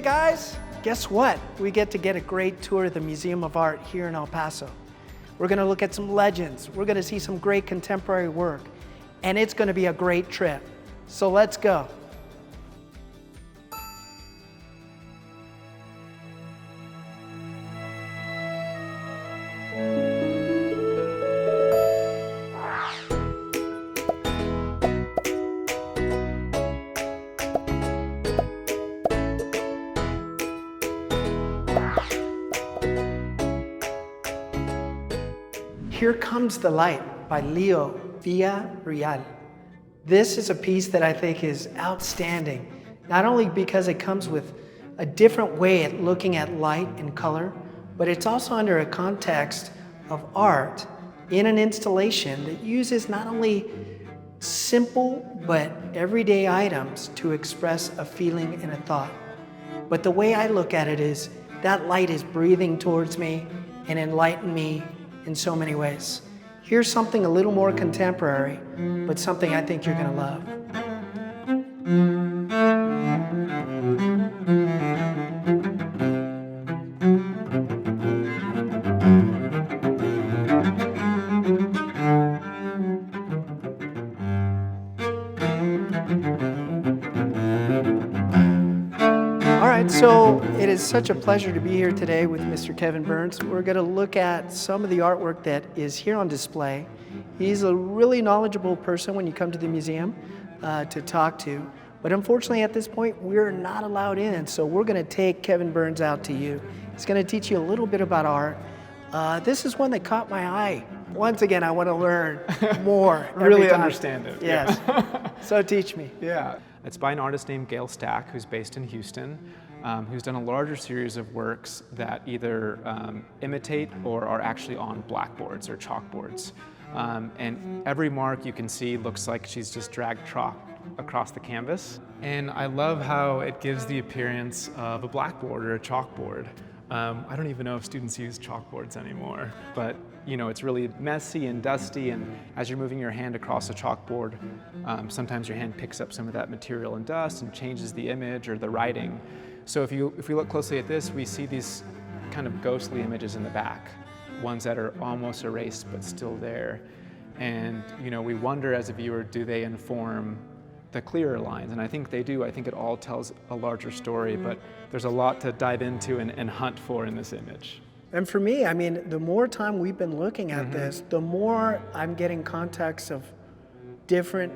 guys, guess what? We get to get a great tour of the Museum of Art here in El Paso. We're gonna look at some legends. We're gonna see some great contemporary work, and it's gonna be a great trip. So let's go. Here Comes the Light by Leo Villarreal. This is a piece that I think is outstanding, not only because it comes with a different way at looking at light and color, but it's also under a context of art in an installation that uses not only simple but everyday items to express a feeling and a thought. But the way I look at it is that light is breathing towards me and enlightening me in so many ways. Here's something a little more contemporary, but something I think you're gonna love. All right, so it is such a pleasure to be here today with Mr. Kevin Burns. We're going to look at some of the artwork that is here on display. He's a really knowledgeable person when you come to the museum to talk to, but unfortunately at this point we're not allowed in, so we're going to take Kevin Burns out to you. He's going to teach you a little bit about art. This is one that caught my eye. Once again, I want to learn more. Really understand it. Yes. So teach me. Yeah. It's by an artist named Gail Stack, who's based in Houston, who's done a larger series of works that either imitate or are actually on blackboards or chalkboards. And every mark you can see looks like she's just dragged chalk across the canvas. And I love how it gives the appearance of a blackboard or a chalkboard. I don't even know if students use chalkboards anymore, but you know, it's really messy and dusty, and as you're moving your hand across a chalkboard, sometimes your hand picks up some of that material and dust and changes the image or the writing. So if we look closely at this, we see these kind of ghostly images in the back, ones that are almost erased but still there. And you know, we wonder as a viewer, do they inform the clearer lines? And I think they do. I think it all tells a larger story, but there's a lot to dive into and hunt for in this image. And for me, I mean, the more time we've been looking at this, the more I'm getting context of different,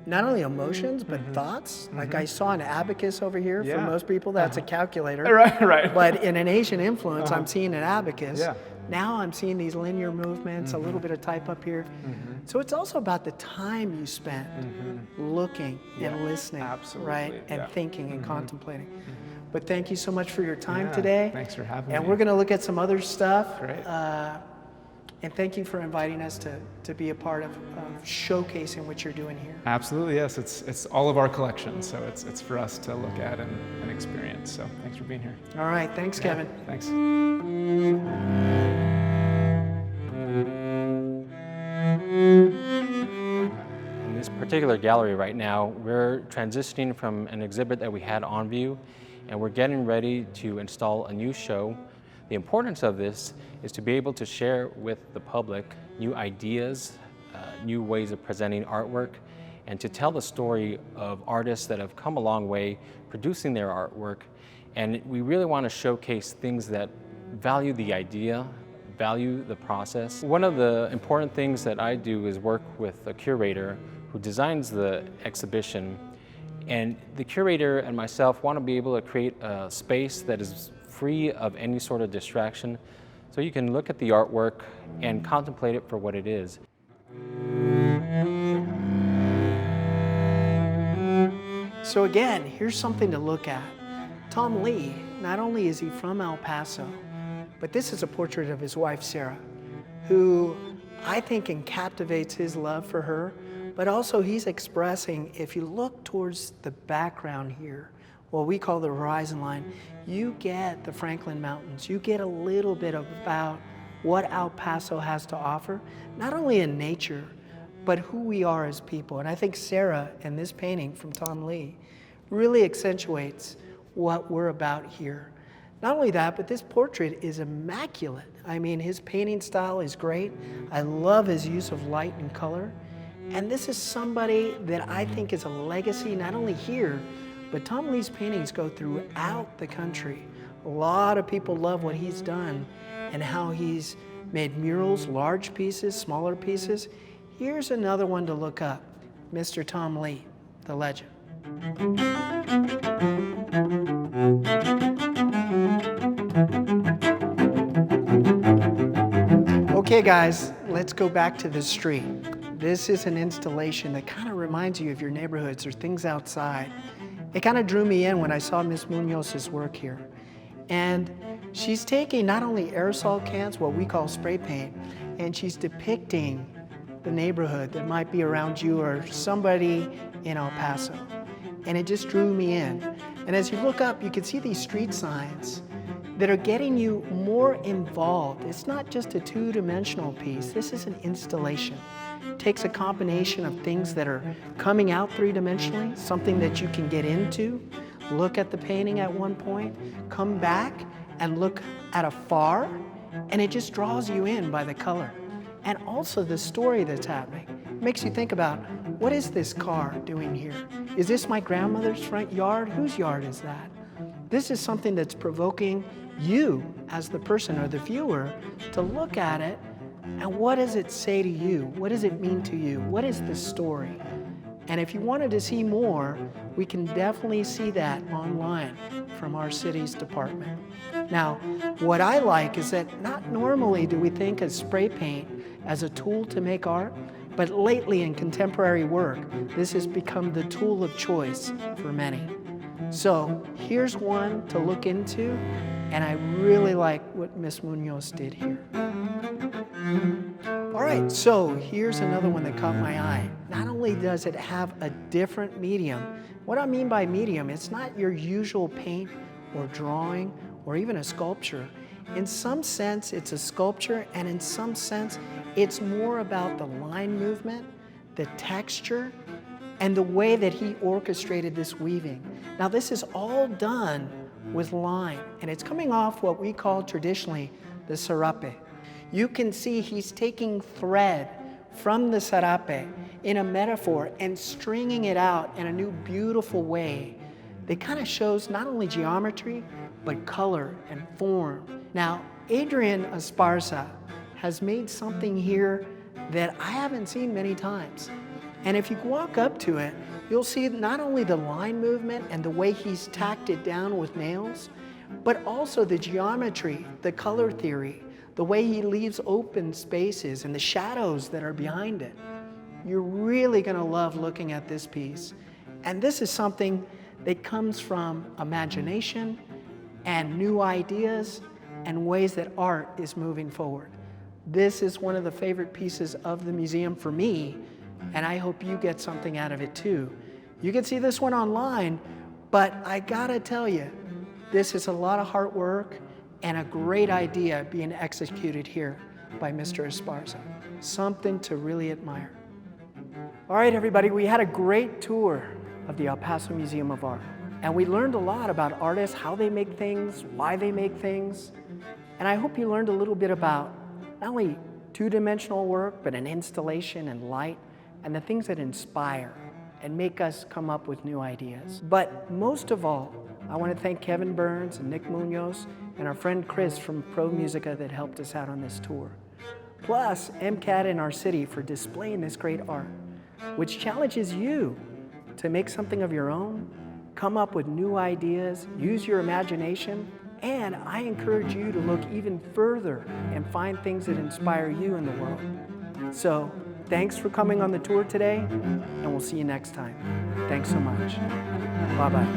not only emotions, but thoughts. Like I saw an abacus over here. For most people, that's a calculator. Right. But in an Asian influence, I'm seeing an abacus. Now I'm seeing these linear movements, a little bit of type up here. So it's also about the time you spent looking and listening, right? And thinking and contemplating. But thank you so much for your time today. Thanks for having me. And we're going to look at some other stuff. Great. And thank you for inviting us to be a part of showcasing what you're doing here. Absolutely, yes. It's all of our collection, so it's for us to look at and experience. So thanks for being here. All right, thanks, Kevin. Thanks. In this particular gallery right now, we're transitioning from an exhibit that we had on view, and we're getting ready to install a new show. The importance of this is to be able to share with the public new ideas, new ways of presenting artwork, and to tell the story of artists that have come a long way producing their artwork. And we really want to showcase things that value the idea, value the process. One of the important things that I do is work with a curator who designs the exhibition. And the curator and myself want to be able to create a space that is free of any sort of distraction, so you can look at the artwork and contemplate it for what it is. So again, here's something to look at. Tom Lee, not only is he from El Paso, but this is a portrait of his wife, Sarah, who I think encapsulates his love for her, but also he's expressing, if you look towards the background here, what we call the horizon line, you get the Franklin Mountains. You get a little bit about what El Paso has to offer, not only in nature, but who we are as people. And I think Sarah, in this painting from Tom Lee, really accentuates what we're about here. Not only that, but this portrait is immaculate. I mean, his painting style is great. I love his use of light and color. And this is somebody that I think is a legacy, not only here, but Tom Lee's paintings go throughout the country. A lot of people love what he's done and how he's made murals, large pieces, smaller pieces. Here's another one to look up, Mr. Tom Lee, the legend. Okay guys, let's go back to the street. This is an installation that kind of reminds you of your neighborhoods or things outside. It kind of drew me in when I saw Miss Munoz's work here. And she's taking not only aerosol cans, what we call spray paint, and she's depicting the neighborhood that might be around you or somebody in El Paso. And it just drew me in. And as you look up, you can see these street signs that are getting you more involved. It's not just a two-dimensional piece. This is an installation. It takes a combination of things that are coming out three-dimensionally, something that you can get into, look at the painting at one point, come back and look at afar, and it just draws you in by the color. And also the story that's happening. It makes you think about, what is this car doing here? Is this my grandmother's front yard? Whose yard is that? This is something that's provoking you as the person or the viewer to look at it, and what does it say to you? What does it mean to you? What is the story? And if you wanted to see more, we can definitely see that online from our city's department. Now, what I like is that not normally do we think of spray paint as a tool to make art, but lately in contemporary work, this has become the tool of choice for many. So here's one to look into, and I really like what Miss Munoz did here. All right, so here's another one that caught my eye. Not only does it have a different medium, what I mean by medium, it's not your usual paint or drawing or even a sculpture. In some sense, it's a sculpture, and in some sense, it's more about the line movement, the texture, and the way that he orchestrated this weaving. Now, this is all done with line, and it's coming off what we call traditionally the sarape. You can see he's taking thread from the sarape in a metaphor and stringing it out in a new beautiful way that kind of shows not only geometry, but color and form. Now, Adrian Esparza has made something here that I haven't seen many times. And if you walk up to it, you'll see not only the line movement and the way he's tacked it down with nails, but also the geometry, the color theory, the way he leaves open spaces and the shadows that are behind it. You're really gonna love looking at this piece. And this is something that comes from imagination and new ideas and ways that art is moving forward. This is one of the favorite pieces of the museum for me, and I hope you get something out of it too. You can see this one online, but I gotta tell you, this is a lot of hard work and a great idea being executed here by Mr. Esparza. Something to really admire. All right, everybody, we had a great tour of the El Paso Museum of Art, and we learned a lot about artists, how they make things, why they make things, and I hope you learned a little bit about not only two-dimensional work, but an installation and light, and the things that inspire and make us come up with new ideas. But most of all, I want to thank Kevin Burns and Nick Munoz and our friend Chris from Pro Musica that helped us out on this tour. Plus, MCAT in our city for displaying this great art, which challenges you to make something of your own, come up with new ideas, use your imagination, and I encourage you to look even further and find things that inspire you in the world. So, thanks for coming on the tour today, and we'll see you next time. Thanks so much. Bye-bye.